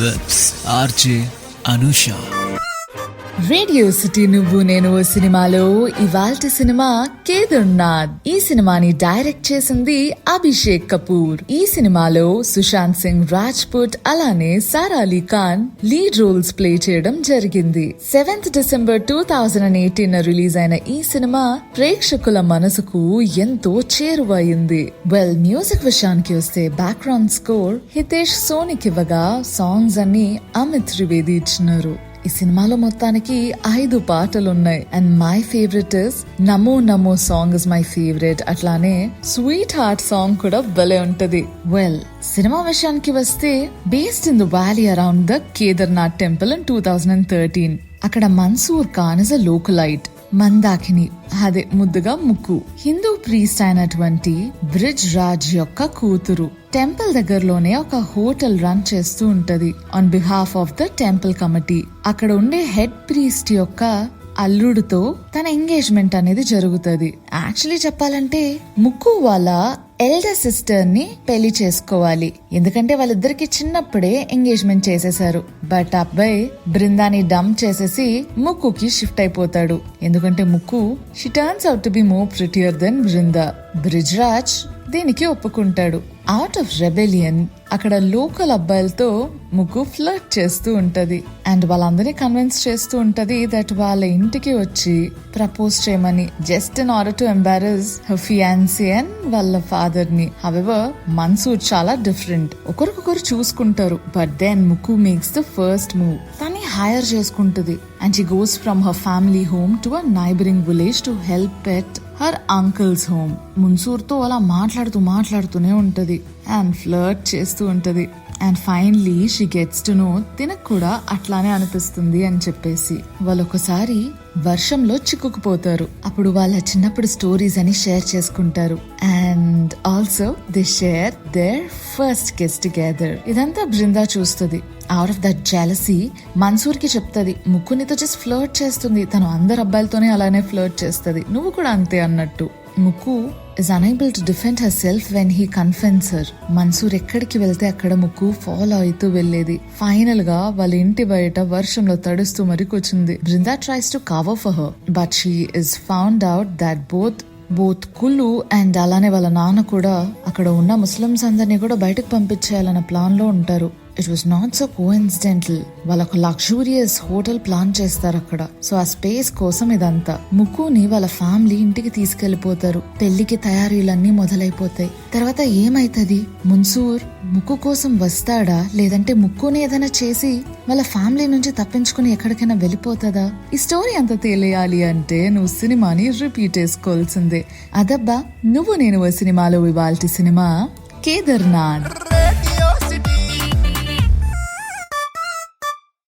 with RJ Anusha. Radio city నువ్వు నేను సినిమాలో ఇవాల్టి సినిమా కేదార్నాథ్. ఈ సినిమాని డైరెక్ట్ చేసింది అభిషేక్ కపూర్. ఈ సినిమాలో సుశాంత్ సింగ్ రాజ్పుట్ అలానే Sara Ali Khan lead roles play చేయడం జరిగింది. 7th December 2018 రిలీజ్ అయిన ఈ సినిమా ప్రేక్షకుల మనసుకు ఎంతో చేరువైంది. మ్యూజిక్ విషయానికి వస్తే బ్యాక్గ్రౌండ్ స్కోర్ హితేష్ సోనిక్ ఇవ్వగా సాంగ్స్ అన్ని అమిత్ త్రివేది ఇచ్చినారు. ఈ సినిమాలో మొత్తానికి 5 పాటలున్నాయి. And my favourite is Namo Namo song is my favourite. అట్లానే స్వీట్ హార్ట్ సాంగ్ కూడా భలే ఉంటది. సినిమా విషయానికి వస్తే based in the valley around the Kedarnath temple in 2013. అక్కడ మన్సూర్ ఖాన్ ఇస్ అ లోకలైట్. మందాకిని అదే ముద్దుగా ముక్కు హిందూ ప్రీస్ట్ అయినటువంటి బ్రిజ్ రాజ్ యొక్క కూతురు. టెంపుల్ దగ్గరలోనే ఒక హోటల్ రన్ చేస్తూ ఉంటది on behalf of the temple committee. అక్కడ ఉండే హెడ్ ప్రీస్ట్ యొక్క అల్లుడితో తన ఎంగేజ్మెంట్ అనేది జరుగుతుంది. యాక్చువల్లీ చెప్పాలంటే ముక్కు వాళ్ళ ఎల్డర్ సిస్టర్ ని పెళ్లి చేసుకోవాలి, ఎందుకంటే వాళ్ళిద్దరికి చిన్నప్పుడే ఎంగేజ్మెంట్ చేసేశారు. బట్ అబ్బాయి బృందాని డంప్ చేసేసి ముక్కుకి షిఫ్ట్ అయిపోతాడు. ఎందుకంటే Mukku she turns out to be more prettier than Brinda. Brijraj దీనికి ఒప్పుకుంటాడు. అవుట్ ఆఫ్ రెబెలియన్ అక్కడ లోకల్ అబ్బాయిలతో ముక్కు ఫ్లర్ట్ చేస్తూ ఉంటది అండ్ వాళ్ళందరినీ కన్విన్స్ చేస్తూ ఉంటది దట్ వాళ్ళ ఇంటికి వచ్చి ప్రపోజ్ చేయమని, just in order to embarrass her fiance and వాళ్ళ ఫాదర్ ని. హవెవర్ మన్సూర్ చాలా డిఫరెంట్. ఒకరికొకరు చూసుకుంటారు, but then Mukku makes the first move. తన్ని హైర్ చేసుకుంటది and she goes from her family home to a neighbouring village to help at her uncle's home. Mansoor తో అలా మాట్లాడుతూనే ఉంటది అండ్ ఫ్లర్ట్ చేస్తూ ఉంటది. And finally she gets to know తినకు కూడా అట్లానే అనిపిస్తుంది అని చెప్పేసి వాళ్ళు ఒకసారి వర్షంలో చిక్కుకుపోతారు. అప్పుడు వాళ్ళ చిన్నప్పుడు స్టోరీస్ అని షేర్ చేసుకుంటారు and also they share their first kiss together. ఇదంతా బృందా చూస్తుంది. Out of that jealousy Mansoor కి చెప్తుంది, ముక్కు నీతో జస్ట్ ఫ్లర్ట్ చేస్తుంది, తను అందరు అబ్బాయిలతోనే అలానే ఫ్లర్ట్ చేస్తుంది, నువ్వు కూడా అంతే అన్నట్టు. ముక్కు is unable to defend herself when he confronts her. Mansoor ఎక్కడికి వెళ్తే అక్కడ ముక్కు ఫాలో అవుతూ వెళ్లేది. ఫైనల్ గా వాళ్ళ ఇంటి బయట వర్షంలో తడుస్తూ మరి కూర్చుంది. Brinda tries to cover for her but she is found out that both కులు అండ్ అలానే వాళ్ళ నాన్న కూడా అక్కడ ఉన్న ముస్లిమ్స్ అందరినీ కూడా బయటకు పంపించేయాలన్న ప్లాన్ లో ఉంటారు. It was not so coincidental. వాళ్ళొక లగ్జూరియస్ హోటల్ ప్లాన్ చేస్తారు అక్కడ. సో ఆ స్పేస్ కోసం ఇదంతా. ముక్కుని వాళ్ళ ఫ్యామిలీ ఇంటికి తీసుకెళ్లిపోతారు. పెళ్లికి తయారీలన్నీ మొదలైపోతాయి. తర్వాత ఏమైతది? మున్సూర్ ముక్కు కోసం వస్తాడా, లేదంటే ముక్కుని ఏదైనా చేసి వాళ్ళ ఫ్యామిలీ నుంచి తప్పించుకుని ఎక్కడికైనా వెళ్ళిపోతుందా? ఈ స్టోరీ అంతా తెలియాలి అంటే నువ్వు సినిమాని రిపీట్ చేసుకోవాల్సిందే. అదబ్బా నువ్వు నేను సినిమాలో ఇవాల్టి సినిమా కేదార్నాథ్.